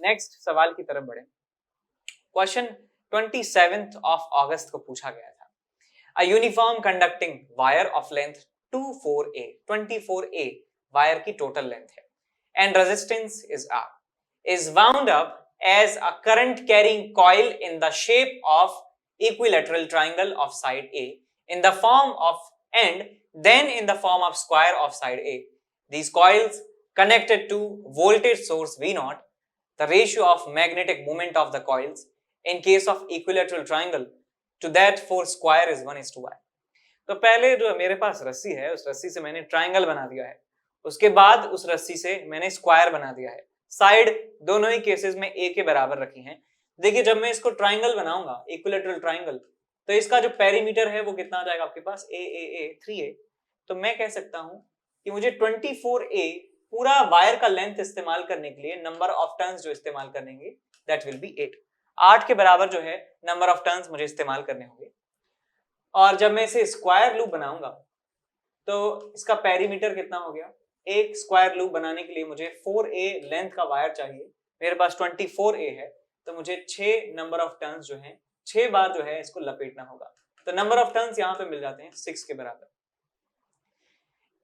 Next सवाल की तरफ बढ़े। क्वेश्चन 27 ऑफ अगस्त को पूछा गया था। A uniform conducting wire of length 24A, 24A wire की टोटल लेंथ है and resistance is R, is wound up as a current carrying coil in the shape of equilateral triangle of side A in the form of and then in the form of square of side A. These coils connected to voltage source V0. The ratio of magnetic moment of the coils in case of equilateral triangle to that for square is 1:y. तो पहले जो मेरे पास रस्सी है उस रस्सी से मैंने ट्रायंगल बना दिया है, उसके बाद उस रस्सी से मैंने स्क्वायर बना दिया है। साइड दोनों ही केसेस में a के बराबर रखी हैं। देखिए जब मैं इसको ट्रायंगल बनाऊंगा इक्विलैटरल ट्रायंगल, तो इसका जो पेरीमीटर है वो कितना आ जाएगा आपके पास a 3a। तो मैं कह सकता हूं कि मुझे 24a पूरा वायर का लेंथ इस्तेमाल करने के लिए नंबर ऑफ टर्न्स जो इस्तेमाल करेंगे दैट विल बी 8। 8 के बराबर जो है नंबर ऑफ टर्न्स मुझे इस्तेमाल करने होंगे। और जब मैं इसे स्क्वायर लूप बनाऊंगा तो इसका पेरीमीटर कितना हो गया, एक स्क्वायर लूप बनाने के लिए मुझे 4a लेंथ का वायर चाहिए, मेरे पास 24a है, तो मुझे 6 नंबर ऑफ टर्न्स जो हैं 6 बार जो है इसको लपेटना होगा। तो नंबर ऑफ टर्न्स यहाँ पे मिल जाते हैं 6 के बराबर।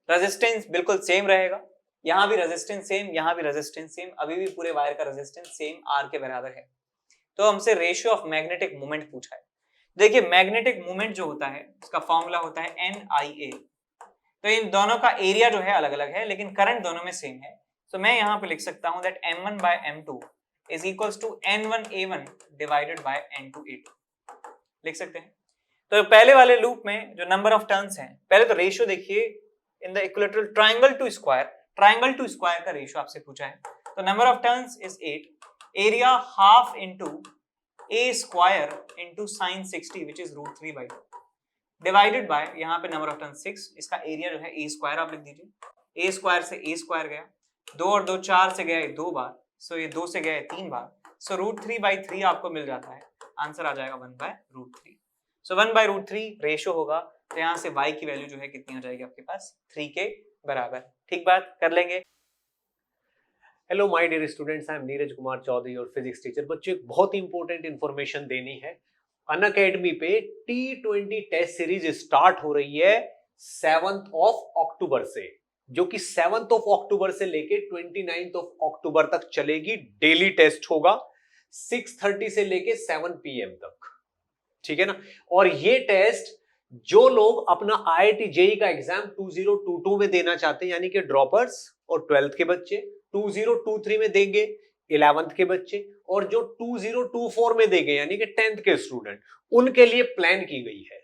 रेजिस्टेंस बिल्कुल सेम रहेगा, यहाँ भी रेजिस्टेंस सेम, यहाँ भी रेजिस्टेंस सेम, अभी भी पूरे वायर का रेजिस्टेंस सेम R के बराबर है। तो हमसे रेशियो ऑफ मैग्नेटिक मोमेंट पूछा है। देखिए मैग्नेटिक मोमेंट जो होता है उसका फॉर्मूला होता है NIA। तो इन दोनों का एरिया जो है अलग अलग है लेकिन करंट दोनों में सेम है। तो मैं यहाँ पे लिख सकता हूँ that M1 by M2 is equals to N1A1 divided by N2A2 लिख सकते हैं। तो पहले वाले लूप में जो नंबर ऑफ टर्न्स हैं, पहले तो रेशियो देखिए in the equilateral triangle to square का रेशियो आपसे पूछा है। तो number of turns is 8, area half into a square into sin 60 which is root 3 by 2 divided by यहाँ पे नंबर ऑफ टर्न 6, इसका एरिया जो है a स्क्वायर आप लिख दीजिए। a स्क्वायर से a स्क्वायर गया, 2 और 2 4 से गया 2 बार, सो ये 2 से गया 3 बार, सो रूट 3 by 3 आपको मिल जाता है। आंसर आ जाएगा 1 by root 3। So 1 by root 3 ratio होगा, तो यहाँ से y की वैल्यू जो है कितनी हो जाएगी आपके पास 3 के बराबर। ठीक बात कर लेंगे। Hello my dear students, I am Neeraj Kumar Chaudhary और फिजिक्स टीचर। बच्चों एक बहुत इंपॉर्टेंट इंफॉर्मेशन देनी है। अनअकैडमी पे T20 टेस्ट सीरीज स्टार्ट हो रही है 7th of अक्टूबर से, जो कि 7th of अक्टूबर से लेके 29th of अक्टूबर तक चलेगी। डेली टेस्ट होगा 6:30 से लेके 7 PM तक, ठीक है ना। और ये टेस्ट जो लोग अपना IIT JEE का एग्जाम 2022 में देना चाहते हैं, यानी कि ड्रॉपर्स और 12th के बच्चे 2023 में देंगे 11th के बच्चे, और जो 2024 में देंगे यानी कि 10th के स्टूडेंट, उनके लिए प्लान की गई है।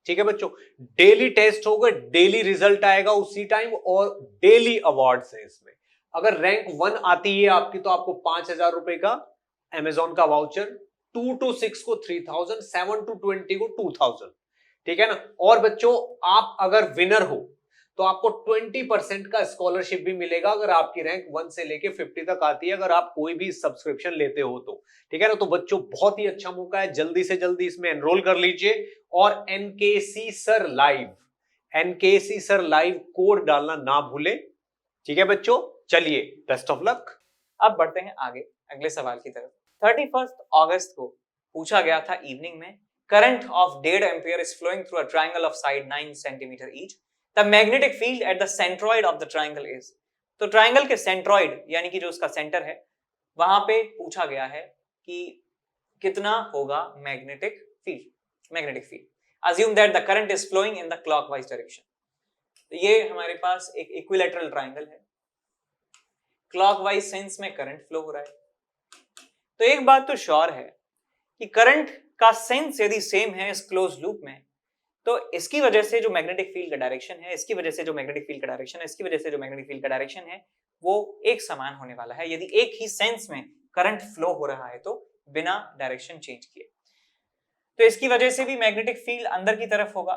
ठीक है बच्चों, डेली टेस्ट होगा, डेली रिजल्ट आएगा उसी टाइम और डेली अवार्ड्स है इसमें। अगर रैंक 1 आती है आपकी तो आपको 5,000 रुपए का अमेजॉन का वाउचर, 2 to 6 को 3,000, 7 to 20 को 2,000, ठीक है ना। और बच्चों आप अगर विनर हो तो आपको 20% का स्कॉलरशिप भी मिलेगा अगर आपकी रैंक 1 से लेके 50 तक आती है, अगर आप कोई भी सब्सक्रिप्शन लेते हो तो, ठीक है ना। तो बच्चों बहुत ही अच्छा मौका है, जल्दी से जल्दी इसमें एनरोल कर लीजिए। और एनकेसी सर लाइव कोड डालना ना भूले, ठीक है बच्चों। चलिए बेस्ट ऑफ लक। अब बढ़ते हैं आगे अगले सवाल की तरफ। 31 अगस्त को पूछा गया था इवनिंग में, current of 1.5 ampere is flowing through a triangle of side 9 centimetre each, the magnetic field at the centroid of the triangle is. तो ट्रायंगल के सेंट्रॉइड यानी कि जो उसका सेंटर है वहां पे पूछा गया है कि कितना होगा magnetic field. assume that the current is flowing in the clockwise direction। तो ये हमारे पास एक इक्विलैटरल ट्रायंगल है, क्लॉकवाइज सेंस में करंट फ्लो हो रहा है। तो एक बात तो श्योर है कि करंट का सेंस यदि सेम है इस क्लोज लूप में, तो इसकी वजह से जो मैग्नेटिक फील्ड का डायरेक्शन है, इसकी वजह से जो मैग्नेटिक फील्ड का डायरेक्शन है, इसकी वजह से जो मैग्नेटिक फील्ड का डायरेक्शन है, वो एक समान होने वाला है यदि एक ही सेंस में करंट फ्लो हो रहा है तो बिना डायरेक्शन चेंज किए। तो इसकी वजह से भी मैग्नेटिक फील्ड अंदर की तरफ होगा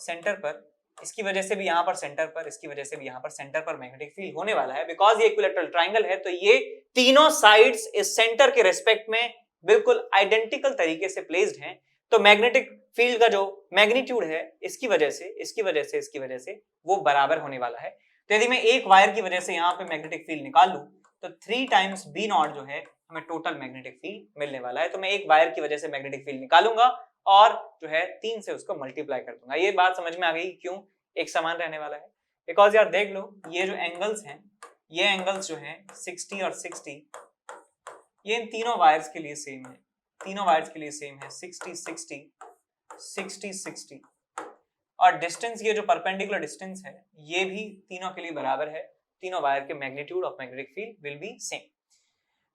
सेंटर पर, इसकी वजह से भी यहाँ पर सेंटर पर, इसकी वजह से भी यहाँ पर सेंटर पर मैग्नेटिक फील्ड होने वाला है। बिकॉज ये इक्विलैटरल ट्रायंगल है तो ये तीनों साइड्स इस सेंटर के रेस्पेक्ट में बिल्कुल आइडेंटिकल तरीके से प्लेस्ड हैं। तो मैग्नेटिक फील्ड का जो मैग्नीट्यूड है इसकी वजह से वो बराबर होने वाला है। तो यदि मैं एक वायर की वजह से यहाँ पे मैग्नेटिक फील्ड निकाल लूं तो 3 times B0 जो है हमें टोटल मैग्नेटिक फील्ड मिलने वाला है। तो मैं एक वायर की वजह से मैग्नेटिक फील्ड निकालूंगा और जो है 3 से उसको मल्टीप्लाई कर दूंगा। ये बात समझ में आ गई क्यों एक समान रहने वाला है? बिकॉज यार देख लो, ये जो एंगल्स हैं, ये एंगल्स जो हैं 60 और 60, ये इन तीनों वायर्स के लिए सेम है, तीनों वायर्स के लिए सेम है, 60 60 60 60। और डिस्टेंस, ये जो परपेंडिकुलर डिस्टेंस है, ये भी तीनों के लिए बराबर है। तीनों वायर के magnitude of magnetic field will be same.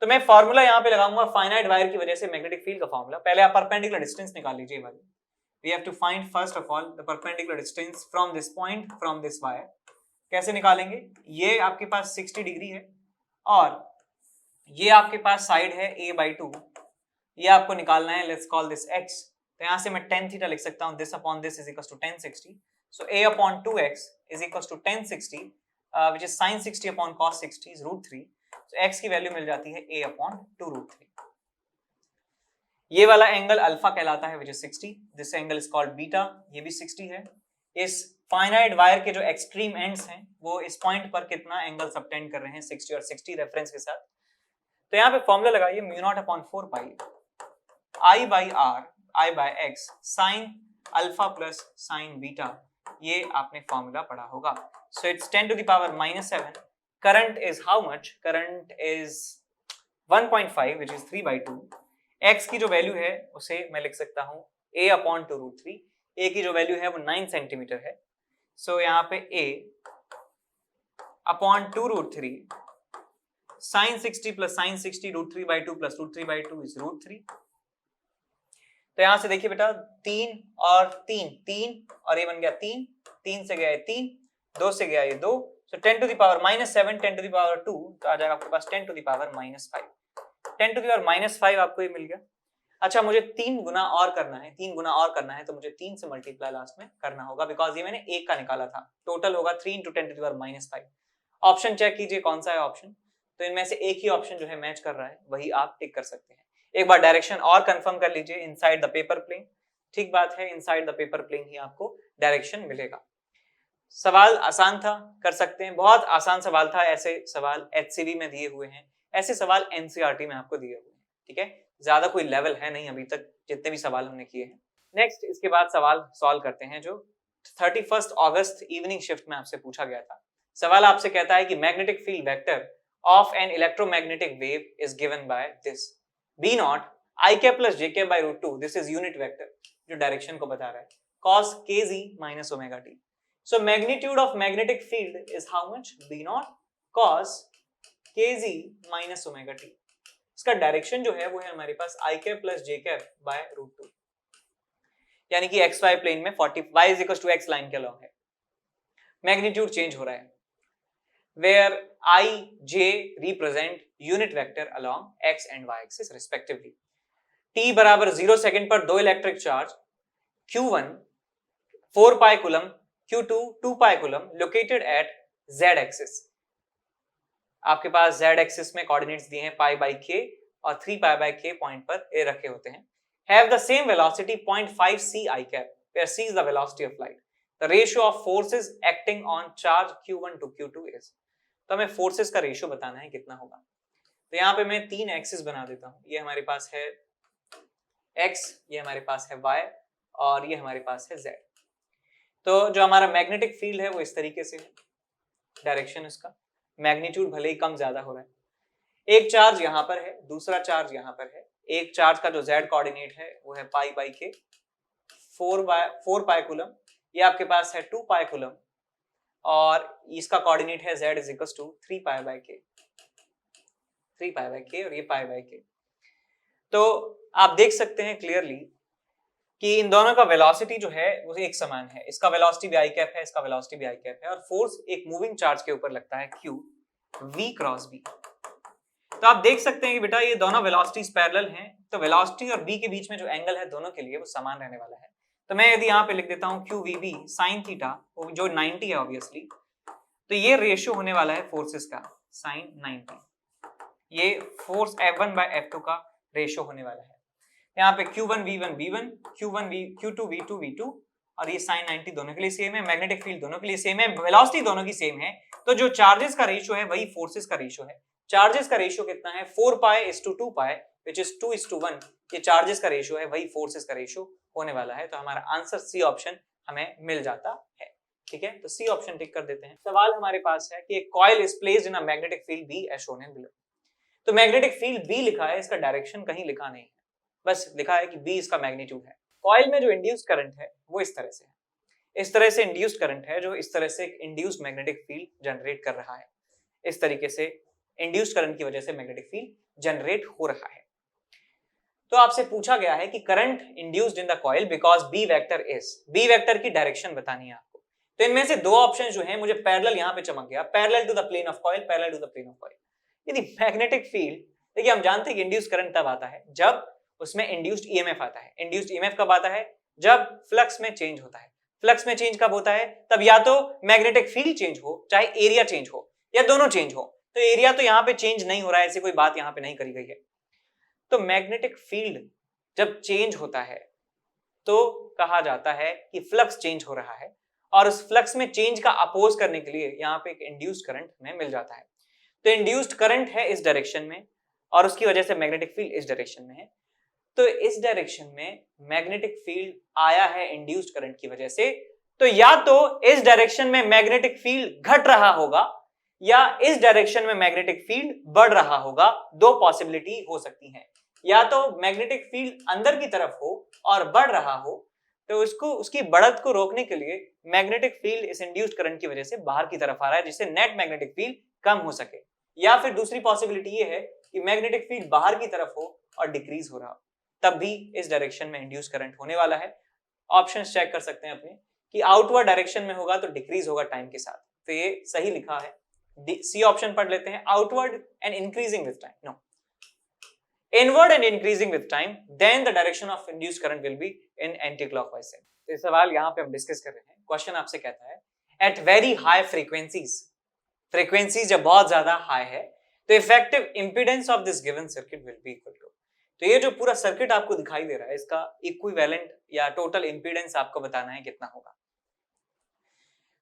तो मैं फॉर्मूला यहाँ पे लगाऊंगा फाइनाइट वायर की वजह से मैग्नेटिक फील्ड का फॉर्मूला। पहले आप परपेंडिकुलर डिस्टेंस निकाल लीजिए वाली। We have to find first of all the perpendicular distance from this point from this wire. कैसे निकालेंगे? ये आपके पास 60 डिग्री है और ये आपके पास साइड है a/2। ये आपको निकालना है, लेट्स कॉल दिस x। तो यहाँ से मैं tan थीटा लिख सकता हूँ, this upon this is equals to tan 60. So a upon 2x is equals to tan 60, which is sin 60 upon cos 60 is √3. So x की वैल्यू मिल जाती है a upon 2√3। ये वाला एंगल अल्फा कहलाता है, which is 60। This angle is called beta, ये भी 60 है। इस फाइनाइट वायर के जो एक्सट्रीम एंड्स हैं वो इस पॉइंट पर कितना एंगल सबटेंड कर रहे हैं, 60 और 60 रेफरेंस के साथ। तो यहाँ पे फॉर्मूला लगाइए, μ0/4 I/r/x sin alpha plus sin beta. ये आपने फॉर्मूला पढ़ा होगा। So it's 10⁻⁻7। Current is how much? Current is 1.5 which is 3/2। x की जो वैल्यू है उसे मैं लिख सकता हूं a अपॉन 2√3। a की जो वैल्यू है वो 9 सेंटीमीटर है। सो यहाँ पे a upon 2√3 sin 60 plus sin 60 √3/2 plus √3/2 is √3। तो यहां से देखिए बेटा, 3 और 3 3 और ये बन गया 3, 3 से गया ये 3, 2 से गया ये 2। सो 10⁻⁻7 10⁻2 तो आ जाएगा आपके पास 10⁻⁻5। 10⁻⁻5 आपको ये मिल गया। अच्छा, मुझे 3 गुना और करना है, 3 गुना और करना है तो मुझे 3 से मल्टीप्लाई लास्ट में करना होगा, बिकॉज ये मैंने 1 का निकाला था। टोटल होगा 3 × 10⁻⁻5। ऑप्शन चेक कीजिए कौन सा है ऑप्शन। तो इनमें से एक ही ऑप्शन जो है मैच कर रहा है, वही आप टिक कर सकते हैं। एक बार डायरेक्शन और कंफर्म कर लीजिए, इनसाइड द पेपर प्लेन। ठीक बात है, इनसाइड द पेपर प्लेन ही आपको डायरेक्शन मिलेगा। सवाल आसान था, कर सकते हैं, बहुत आसान सवाल था। ऐसे सवाल HCV में दिए हुए हैं, ऐसे सवाल NCERT में आपको दिए हुए हैं। ठीक है, ज्यादा कोई लेवल है नहीं अभी तक जितने भी सवाल हमने किए हैं। नेक्स्ट इसके बाद सवाल सॉल्व करते हैं जो 31 अगस्त इवनिंग शिफ्ट में आपसे पूछा गया था। सवाल आपसे कहता है कि magnetic field vector of an electromagnetic wave is given by this B0 I plus J by √2। This is unit vector जो डायरेक्शन को बता रहा है, cos kz minus omega t। So magnitude of magnetic field is how much? B0 cos kz minus omega t। इसका direction जो है वो है हमारे पास I plus J by √2, यानी कि XY प्लेन में 40 y is equals to x line के अलॉन्ग है। मैग्नीट्यूड चेंज हो रहा है, where I, J represent unit vector along x and y axis respectively। t बराबर 0 सेकंड पर 2 electric charge Q1 4 pi coulomb, Q2 2 pi coulomb located at z axis. आपके पास z axis में coordinates दिए हैं π/k और 3π/k पॉइंट पर ए रखे होते हैं। Have the same velocity 0.5 c I cap, where c is the velocity of light। The ratio of forces acting on charge Q1 to Q2 is। तो हमें फोर्सेस का रेशियो बताना है कितना होगा। तो यहाँ पे मैं 3 एक्सिस बना देता हूँ। ये हमारे पास है x, ये हमारे पास है y और ये हमारे पास है z। तो जो हमारा मैग्नेटिक फील्ड है वो इस तरीके से है, डायरेक्शन इसका, मैग्नीट्यूड भले ही कम ज्यादा हो रहा है। एक चार्ज यहाँ पर है, दूसरा चार्ज यहाँ पर है। एक चार्ज का जो z कोऑर्डिनेट है वो है π/k, 4 पाई कूलम। ये आपके पास है 2 पाई कूलम और इसका कोऑर्डिनेट है z is equals to 3π/k, 3π/k और ये π/k। तो आप देख सकते हैं क्लियरली कि इन दोनों का वेलोसिटी जो है वो एक समान है। इसका वेलोसिटी भी I कैप है, इसका वेलोसिटी भी I कैप है और फोर्स एक मूविंग चार्ज के ऊपर लगता है Q V क्रॉस B। तो आप देख सकते हैं कि बेटा ये दोनों वेलोसिटीज पैरेलल हैं, तो वेलोसिटी और B के बीच में जो एंगल है दोनों के लिए वो समान रहने वाला है। तो मैं यदि यहाँ पे लिख देता हूँ QVB sin थीटा जो 90 है ऑब्वियसली, तो ये रेशियो होने वाला है फोर्सेस का sin 90। ये फोर्स F1/F2 का रेशियो होने वाला है। यहाँ पे Q1 V1 V1, Q2 V2 V2 और ये साइन 90 दोनों के लिए सेम है, मैग्नेटिक फील्ड दोनों के लिए सेम है, वेलोसिटी दोनों की सेम है, तो जो चार्जेस का रेशियो है वही फोर्सेस का रेशियो है। चार्जेस का रेशियो कितना है 4 pi is to 2 pi which is 2 is to 1, ये चार्जेस का रेशियो है, वही फोर्सेस का रेशियो होने वाला है। तो हमारा आंसर सी ऑप्शन हमें मिल जाता है। ठीक है, तो सी ऑप्शन टिक कर देते हैं। सवाल हमारे पास है कि एक coil is placed in a magnetic field B as shown in below. तो मैग्नेटिक फील्ड बी लिखा है, इसका डायरेक्शन कहीं लिखा नहीं है, बस लिखा है कि बी इसका मैग्नीट्यूड है। कॉइल में जो इंड्यूस्ड करंट है वो इस तरह से है, इस तरह से इंड्यूस्ड करंट है जो इस तरह से एक इंड्यूस्ड मैग्नेटिक फील्ड जनरेट कर रहा है। इस तरीके से इंड्यूस्ड करंट की वजह से मैग्नेटिक फील्ड जनरेट हो रहा है। तो आपसे पूछा गया है कि current induced in the coil because B vector is, B vector की डायरेक्शन बतानी है आपको। तो इनमें से दो ऑप्शन जो है मुझे पैरेलल यहां पे चमक गया, parallel to the plane of coil, parallel to the plane of coil. यदि मैग्नेटिक फील्ड, देखिए हम जानते हैं कि इंड्यूस्ड करंट तब आता है जब उसमें इंड्यूस्ड ईएमएफ आता है। इंड्यूस्ड ईएमएफ कब आता है? जब फ्लक्स में चेंज होता है। फ्लक्स में चेंज कब होता है? तब या तो मैग्नेटिक फील्ड चेंज हो, चाहे एरिया चेंज हो, या दोनों चेंज हो। तो एरिया तो यहाँ पे चेंज नहीं हो रहा है, ऐसी कोई बात यहाँ पे नहीं करी गई है। तो मैग्नेटिक फील्ड जब चेंज होता है तो कहा जाता है कि फ्लक्स चेंज हो रहा है, और उस फ्लक्स में चेंज का अपोज करने के लिए यहाँ पे एक इंड्यूस्ड करंट हमें मिल जाता है। तो इंड्यूस्ड करंट है इस डायरेक्शन में और उसकी वजह से मैग्नेटिक फील्ड इस डायरेक्शन में है। तो इस डायरेक्शन में मैग्नेटिक फील्ड आया है इंड्यूस्ड करंट की वजह से, तो या तो इस डायरेक्शन में मैग्नेटिक फील्ड घट रहा होगा या इस डायरेक्शन में मैग्नेटिक फील्ड बढ़ रहा होगा। दो पॉसिबिलिटी हो सकती हैं, या तो मैग्नेटिक फील्ड अंदर की तरफ हो और बढ़ रहा हो, तो उसको उसकी बढ़त को रोकने के लिए मैग्नेटिक फील्ड इस इंड्यूस्ड करंट की वजह से बाहर की तरफ आ रहा है, जिससे नेट मैग्नेटिक फील्ड कम हो सके। या फिर दूसरी पॉसिबिलिटी ये है कि मैग्नेटिक फील्ड बाहर की तरफ हो और डिक्रीज हो रहा हो, तब भी इस डायरेक्शन में इंड्यूस्ड करंट होने वाला है। ऑप्शंस चेक कर सकते हैं अपने कि आउटवर्ड डायरेक्शन में होगा तो डिक्रीज होगा टाइम के साथ, तो ये सही लिखा है। सी ऑप्शन पढ़ लेते हैं, outward and increasing with time, no, inward and increasing with time, then the direction of induced current will be in anti-clockwise sense। तो ये सवाल यहाँ पे हम डिस्कस कर रहे हैं। क्वेश्चन आपसे कहता है at very high frequencies, frequencies जब बहुत ज्यादा हाई है तो effective impedance of this given circuit will be equal to, तो ये जो पूरा सर्किट आपको दिखाई दे रहा है इसका इक्विवेलेंट या टोटल इंपीडेंस आपको बताना है कितना होगा।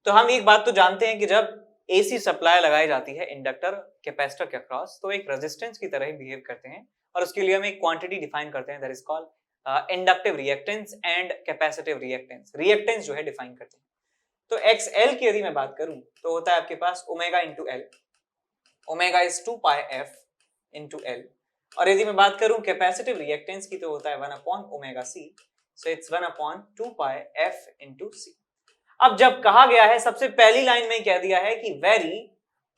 तो हम एक बात तो जानते हैं कि जब एसी सप्लाई लगाई जाती है इंडक्टर कैपेसिटर के अक्रॉस तो एक रेजिस्टेंस की तरह ही बिहेव करते हैं, और उसके लिए हम एक क्वांटिटी डिफाइन करते हैं, that is called inductive reactance and capacitive reactance. Reactance जो है डिफाइन करते हैं। तो XL की यदि मैं बात करूं तो होता है आपके पास omega into L, omega is 2 pi f into L, और यदि मैं बात करूं कैपेसिटिव रिएक्टेंस की तो होता है 1 upon omega C, so it's 1 upon 2 pi f into C. अब जब कहा गया है, सबसे पहली लाइन में कह दिया है कि वेरी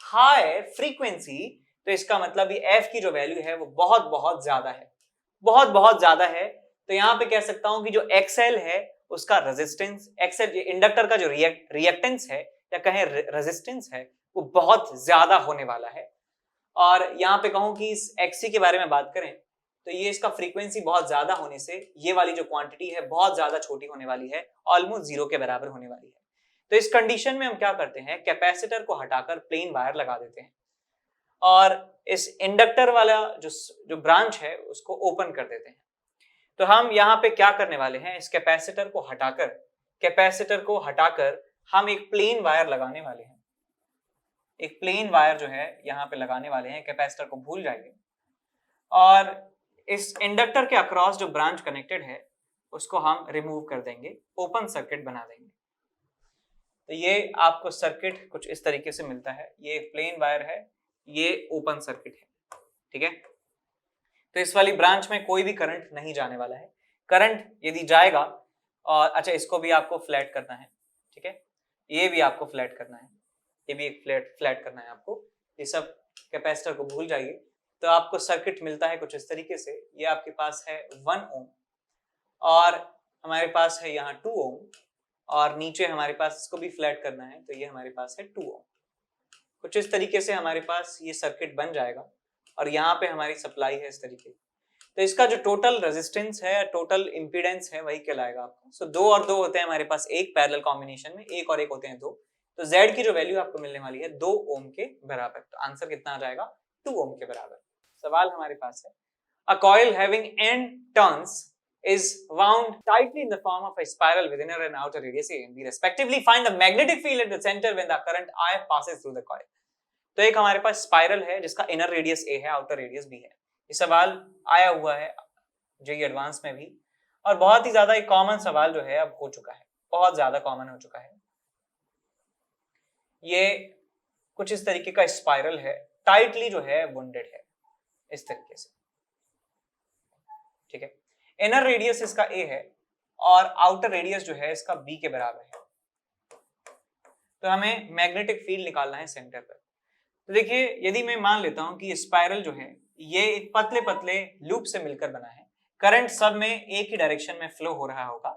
हाई फ्रीक्वेंसी, तो इसका मतलब ये एफ की जो वैल्यू है वो बहुत बहुत ज्यादा है, बहुत बहुत ज्यादा है। तो यहां पे कह सकता हूं कि जो एक्सएल है उसका रेजिस्टेंस, एक्सएल इंडक्टर का जो रिएक्टेंस है या कहें रेजिस्टेंस है वो बहुत ज्यादा होने वाला है। और यहां पे कहूं कि इस एक्सी के बारे में बात करें तो ये इसका फ्रीक्वेंसी बहुत ज्यादा होने से ये वाली जो क्वांटिटी है बहुत ज्यादा छोटी होने वाली है, ऑलमोस्ट जीरो के बराबर होने वाली है। तो इस कंडीशन में हम क्या करते हैं, कैपेसिटर को हटाकर प्लेन वायर लगा देते हैं और इस इंडक्टर वाला जो ब्रांच है उसको ओपन कर देते हैं। तो हम यहाँ पे क्या करने वाले हैं, इस कैपेसिटर को हटाकर हम एक प्लेन वायर लगाने वाले हैं। एक प्लेन वायर जो है यहाँ पे लगाने वाले हैं, कैपेसिटर को भूल जाइए, और इस इंडक्टर के अक्रॉस जो ब्रांच कनेक्टेड है उसको हम रिमूव कर देंगे, ओपन सर्किट बना देंगे। तो ये आपको सर्किट कुछ इस तरीके से मिलता है, ये एक प्लेन वायर है, ये ओपन सर्किट है, ठीक है। तो इस वाली ब्रांच में कोई भी करंट नहीं जाने वाला है। करंट यदि जाएगा, और अच्छा इसको भी आपको फ्लैट करना है, ठीक है, ये भी आपको फ्लैट करना है, ये भी एक फ्लैट करना है आपको। ये सब कैपेसिटर को भूल जाइए। तो आपको सर्किट मिलता है कुछ इस तरीके से, ये आपके पास है 1 ओम और हमारे पास है यहाँ 2 ओम, और नीचे हमारे पास इसको भी फ्लैट करना है तो ये हमारे पास है 2 ओम। कुछ इस तरीके से हमारे पास ये सर्किट बन जाएगा और यहाँ पे हमारी सप्लाई है इस तरीके। तो इसका जो टोटल रेजिस्टेंस है, टोटल इंपीडेंस है, वही कहलाएगा आपको। सो 2 और 2 होते हैं हमारे पास एक पैरेलल कॉम्बिनेशन में, एक और एक होते हैं 2। तो Z की जो वैल्यू आपको मिलने वाली है 2 ओम के बराबर। तो आंसर कितना आ जाएगा, 2 ओम के बराबर। सवाल हमारे पास है, a coil having n turns is wound tightly in the form of a spiral with inner and outer radius A and B respectively. Find the magnetic field at the center when the current I passes through the coil. तो एक हमारे पास spiral है जिसका inner radius A है, outer radius B है. ये सवाल आया हुआ है जेईई एडवांस में भी और बहुत ही ज्यादा एक कॉमन सवाल जो है अब हो चुका है, बहुत ज्यादा कॉमन हो चुका है. ये कुछ इस तरीके का स्पाइरल है, टाइटली जो है वुंडेड है इस तरीके से. ठीक है, इनर रेडियस इसका A है और आउटर रेडियस जो है इसका B के बराबर है. तो हमें मैग्नेटिक फील्ड निकालना है सेंटर पर. तो देखिए, यदि मैं मान लेता हूं कि स्पाइरल जो है ये एक पतले पतले लूप से मिलकर बना है, करंट सब में एक ही डायरेक्शन में फ्लो हो रहा होगा,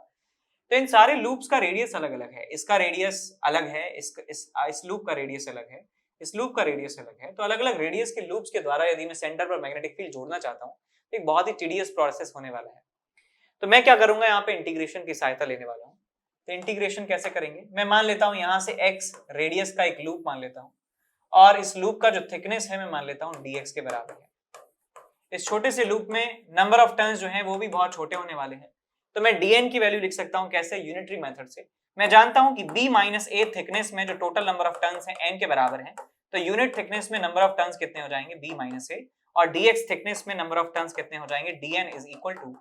तो इन सारे लूप्स का रेडियस अलग अलग है. इसका रेडियस अलग है, इस लूप का रेडियस अलग है, इस लूप का रेडियस अलग है. तो अलग अलग रेडियस के लूप्स के द्वारा यदि मैं सेंटर पर मैग्नेटिक फील्ड जोड़ना चाहता हूं तो एक बहुत ही टीडियस प्रोसेस होने वाला है. तो मैं क्या करूंगा, यहाँ पे इंटीग्रेशन की सहायता लेने वाला हूँ. तो इंटीग्रेशन कैसे करेंगे, मैं मान लेता हूँ यहाँ से x रेडियस का एक लूप मान लेता हूँ और इस लूप का जो थिकनेस है मैं मान लेता हूँ dx के बराबर है. इस छोटे से लूप में नंबर ऑफ टर्न्स जो हैं वो भी बहुत छोटे होने वाले हैं. तो मैं dn की वैल्यू लिख सकता हूँ कैसे, यूनिटरी मेथड से. मैं जानता हूँ कि b माइनस a थिकनेस में जो टोटल नंबर ऑफ टर्न्स हैं n के बराबर है, तो यूनिट थिकनेस में नंबर ऑफ टर्न्स कितने हो जाएंगे, b माइनस a, और dx थिकनेस में नंबर ऑफ टर्न्स कितने हो जाएंगे, dn is equal to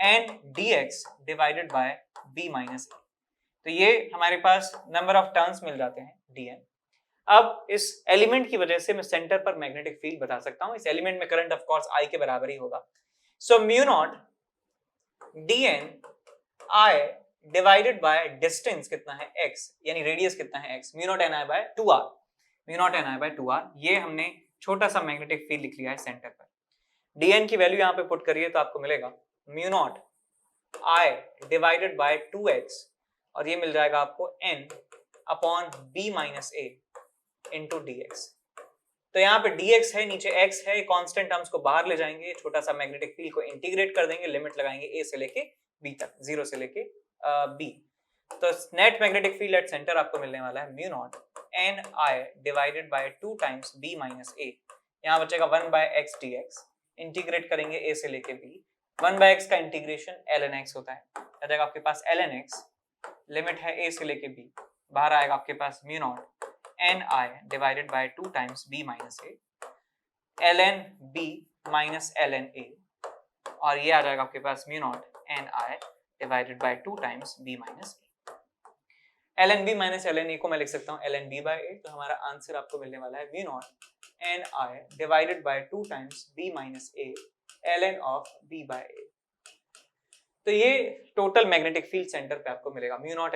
n dx divided by b minus a. तो ये हमारे पास नंबर ऑफ टर्न्स मिल जाते हैं dn. अब इस एलिमेंट की वजह से मैं सेंटर पर मैग्नेटिक फील्ड बता सकता हूं. इस एलिमेंट में करंट ऑफ कोर्स I के बराबर ही होगा. So mu naught dn I divided by distance कितना है x, यानी रेडियस कितना है x, mu naught ni by 2r, mu naught ni by 2r. ये हमने छोटा सा मैग्नेटिक फील्ड लिख लिया है सेंटर पर. dn की वैल्यू यहाँ पे पुट करिए तो आपको मिलेगा mu not I divided bye 2x और ये मिल जाएगा आपको n upon b minus a into dx. तो यहाँ पे dx है, नीचे x है, कांस्टेंट टर्म्स को बाहर ले जाएंगे, छोटा सा मैग्नेटिक फील्ड को इंटीग्रेट कर देंगे, लिमिट लगाएंगे a से लेके b तक, 0 से लेके b. तो net magnetic field at centre आपको मिलने वाला है mu naught n I divided by 2 times b minus a. यहाँ बचेगा 1 बाय x dx, इंटीग्रेट करेंगे a से लेके b. 1 बाय x का इंटीग्रेशन ln x होता है, आ जाएगा आपके पास ln x, लिमिट है a से लेके b, बाहर आएगा आपके पास mu naught ni divided by 2 times b minus a, ln b minus ln a, और ये आ जाएगा आपके पास mu naught ni divided by 2 times b minus a. ln b minus ln a को मैं लिख सकता हूँ ln b बाय a. तो हमारा आंसर आपको मिलने वाला है mu naught ni divided by 2 times b minus a ln of b by a. तो ये टोटल मैग्नेटिक फील्ड सेंटर पे आपको मिलेगा mu naught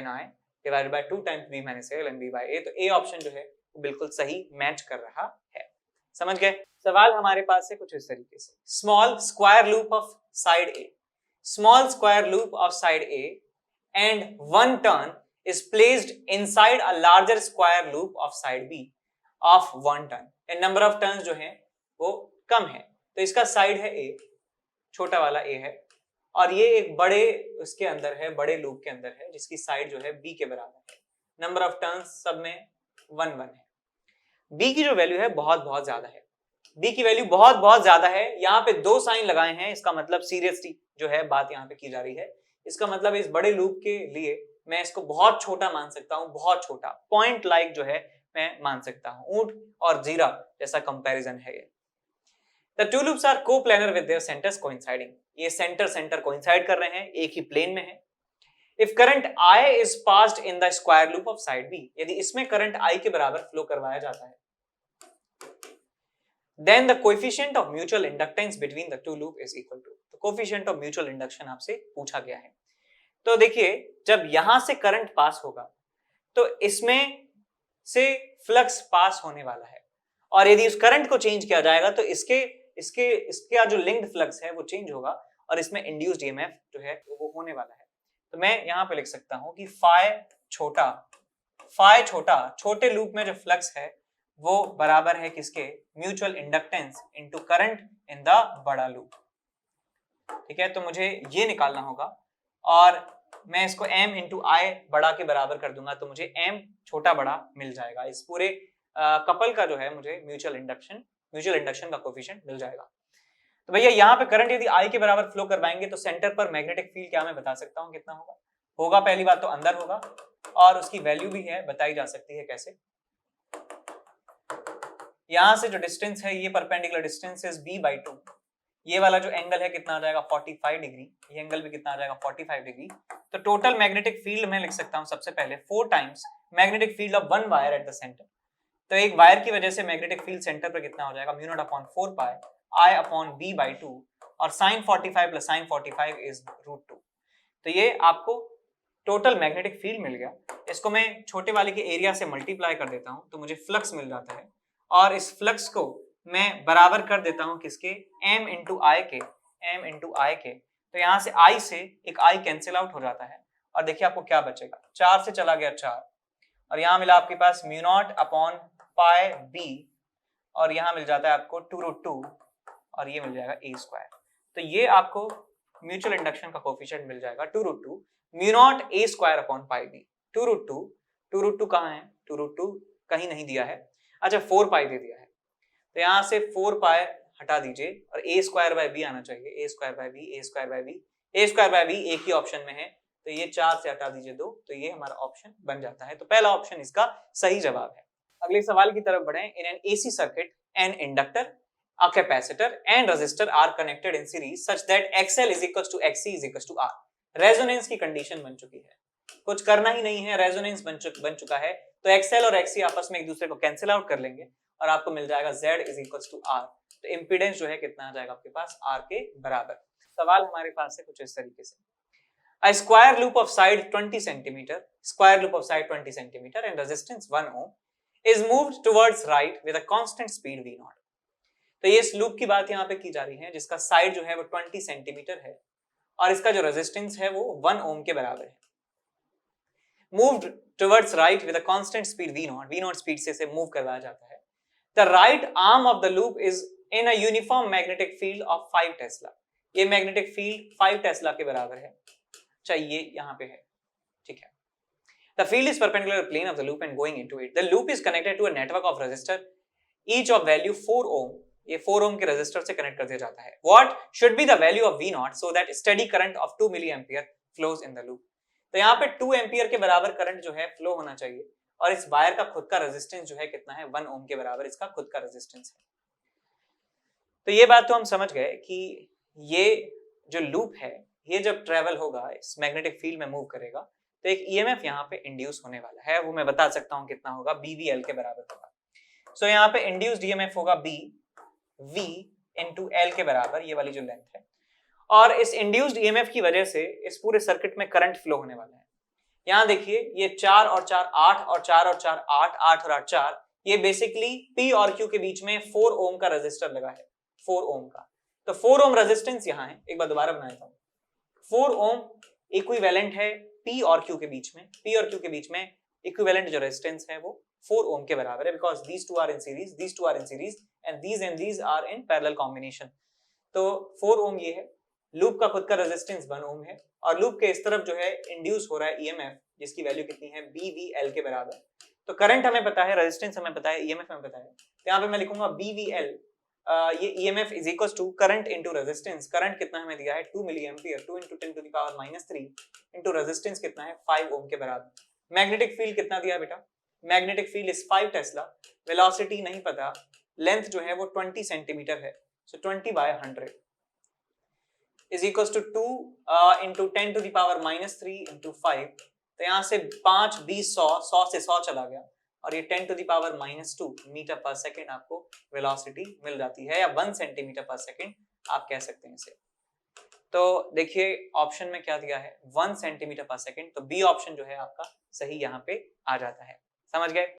ni divided by 2 times b minus a ln b by a. तो A option जो है वो बिल्कुल सही मैच कर रहा है. समझ गए. सवाल हमारे पास है कुछ इस तरीके से. Small square loop of side a, small square loop of side a and one turn is placed inside a larger square loop of side b of 1 turn. And number of turns जो है वो कम है, तो इसका side है a, छोटा वाला a है, और ये एक बड़े उसके अंदर है, बड़े लूप के अंदर है जिसकी साइड जो है b के बराबर है. नंबर ऑफ टर्न्स सब में 1 1 है. b की जो वैल्यू है बहुत बहुत ज्यादा है, b की वैल्यू बहुत बहुत ज्यादा है. यहाँ पे 2 साइन लगाए हैं, इसका मतलब सीरियसली जो है बात यहाँ पे की जा रही है. इसका मतलब इस बड़े लूप के लिए मैं इसको बहुत छोटा मान सकता हूँ, बहुत छोटा, पॉइंट लाइक जो है मैं मान सकता हूँ. ऊंट और जीरा जैसा कंपैरिजन है ये. The two loops are coplanar with their centers coinciding. ये सेंटर कोइंसाइड कर रहे हैं, एक ही प्लेन में है. If current I is passed in the square loop of side B, यदि इसमें करंट I के बराबर फ्लो करवाया जाता है, then the coefficient of mutual inductance between the two loop is equal to. तो coefficient of mutual induction आपसे पूछा गया है. तो देखिए, जब यहां से करंट पास होगा तो इसमें से फ्लक्स पास होने वाला है, और यदि उस करंट को चेंज किया जाएगा तो इसके जो लिंक्ड फ्लक्स है वो चेंज होगा और इसमें इंड्यूस्ड ईएमएफ जो है वो होने वाला है. तो मैं यहाँ पे लिख सकता हूं कि फाई छोटा छोटे लूप में जो फ्लक्स है वो बराबर है किसके, mutual inductance into current in the बड़ा लूप. ठीक है, तो मुझे ये निकालना होगा और मैं इसको m इंटू आई बड़ा के बराबर कर दूंगा तो मुझे m छोटा बड़ा मिल जाएगा. इस पूरे कपल का जो है मुझे म्यूचुअल इंडक्शन का कोफिशिएंट मिल जाएगा. तो भैया यहाँ पे करंट यदि I के बराबर फ्लो करवाएंगे तो सेंटर पर मैग्नेटिक फील्ड क्या मैं बता सकता हूँ कितना होगा पहली बात तो अंदर होगा, और उसकी वैल्यू भी है, बताई जा सकती है कैसे। यहां से जो डिस्टेंस है ये परपेंडिकुलर डिस्टेंस इज b/2, ये वाला जो एंगल है कितना आ जाएगा 45 डिग्री, ये एंगल भी कितना आ जाएगा 45 डिग्री। तो टोटल मैग्नेटिक फील्ड मैं लिख सकता हूं सबसे पहले 4 times magnetic field of one wire at the centre. तो एक वायर की वजह से मैग्नेटिक फील्ड सेंटर पर कितना हो जाएगा mu naught upon 4 pi I upon b/2, और sin 45 प्लस sin 45 इज √2। तो ये आपको टोटल मैग्नेटिक फील्ड मिल गया। इसको मैं छोटे वाले के एरिया से मल्टीप्लाई कर देता हूं तो मुझे फ्लक्स मिल जाता है, और इस फ्लक्स को मैं बराबर कर देता हूं किसके, m इंटू आई के। तो यहां से I से एक I कैंसिल आउट हो जाता है, और देखिए आपको क्या बचेगा, 4 से चला गया 4, और यहां मिला आपके पास mu naught upon pi b, और यहां मिल जाता है आपको 2√2, और ये मिल जाएगा a²। तो ये आपको म्यूचुअल इंडक्शन का कोफिशिएंट मिल जाएगा 2√2 mu naught a² upon pi b। 2√2 कहाँ है, 2√2 कहीं नहीं दिया है, अच्छा 4 पाई दे दिया है, तो यहाँ से 4 पाई हटा दीजिए और a²/b आना चाहिए, a²/b एक ही ऑप्शन में है, तो ये 4 से हटा दीजिए 2, तो ये हमारा ऑप्शन बन जाता है। तो पहला ऑप्शन इसका सही जवाब है। अगले सवाल की तरफ बढ़ें। In an AC circuit an inductor, a capacitor and resistor are connected in series such that XL is equals to XC is equals to R। Resonance की कंडीशन बन चुकी है, कुछ करना ही नहीं है, रेजोनेंस बन चुका है, तो XL और XC आपस में एक दूसरे को कैंसिल आउट कर लेंगे और आपको मिल जाएगा Z is equals to R। तो इंपीडेंस जो है कितना आ जाएगा आपके पास, R के बराबर। सवाल हमारे पास है कुछ इस तरीके से, A square loop of side 20 centimeter, square loop of side 20 centimeter and resistance 1 ohm is moved towards right with a constant speed V0। तो ये इस लूप की बात यहाँ पे की जा रही है जिसका साइड जो है वो 20 सेंटीमीटर है और इसका जो रेजिस्टेंस है वो 1 ओम के बराबर है। Moved towards right with a constant speed v0 speed से इसे मूव करवाया जाता है। The right arm of the loop is in a uniform magnetic field of 5 Tesla. ये मैग्नेटिक फील्ड 5 टेस्ला के बराबर है। अच्छा ये यहाँ पे है, ठीक है। The field is perpendicular to the plane of the loop and going into it. The loop is connected to a network of resistor, each of value 4 ohm। ये 4 ओम के रेजिस्टर से कनेक्ट कर दिया जाता है। What should be the value of V0 so that steady current of 2 milliampere flows in the loop। तो यहाँ पे 2 एम्पियर के बराबर करंट जो है फ्लो होना चाहिए, और इस वायर का खुद का रेजिस्टेंस जो है कितना है, 1 ओम के बराबर इसका खुद का रेजिस्टेंस है। तो ये बात तो हम समझ गए कि ये जो लूप है ये जब ट्रेवल होगा इस मैग्नेटिक फील्ड में मूव करेगा तो एक ईएमएफ यहाँ पे इंड्यूस होने वाला है, वो मैं बता सकता हूँ कितना होगा, BVL के बराबर होगा। सो यहाँ पे इंड्यूस्ड ईएमएफ होगा B V into L के बराबर, ये वाली जो लेंथ है, और इस इंड्यूस्ड ईएमएफ की वजह से इस पूरे सर्किट में करंट फ्लो होने वाला है। यहाँ देखिए ये 4 और 4 8 और 4 और 4 8 8 और 8 4, ये बेसिकली P और Q के बीच में 4 ओम का रेजिस्टर लगा है, 4 ओम का। तो 4 ओम रेजिस्टेंस यहाँ है, एक बार दोबारा बना देता हूँ। 4 ओम इक्विवेलेंट है P और Q के बीच में, P और Q के बीच में इक्विवेलेंट जो रेजिस्टेंस है वो 4 ओम के बराबर है, because these two are in series and these are in parallel combination। तो 4 ओम ये है, लूप का खुद का रेजिस्टेंस 1 ओम है, और लूप के इस तरफ जो है इंड्यूस हो रहा है ईएमएफ जिसकी वैल्यू कितनी है, BVL के बराबर। तो करंट हमें पता है, रेजिस्टेंस हमें पता है, ईएमएफ हमें पता है, तो यहाँ पे मैं लिखूंगा BVL, ये EMF is equals to current into resistance. Current कितना हमें दिया है 2 milliampere, 2 into 10 to the power -3 into resistance कितना है 5 ओम के बराबर। मैग्नेटिक फील्ड कितना दिया बेटा, magnetic field is 5 Tesla, velocity नहीं पता, लेंथ जो है वो 20 सेंटीमीटर है, सो 20/100 is equals to 2 into 10 to the power -3 into 5। तो यहाँ से 5 20 100 से 100 चला गया, और ये 10 to the power -2 मीटर पर सेकेंड आपको वेलोसिटी मिल जाती है, या 1 सेंटीमीटर पर सेकेंड आप कह सकते हैं इसे। तो देखिए ऑप्शन में क्या दिया है, 1 सेंटीमीटर पर सेकेंड, तो बी ऑप्शन जो है आपका सही यहाँ पे आ जाता है। समझ गए।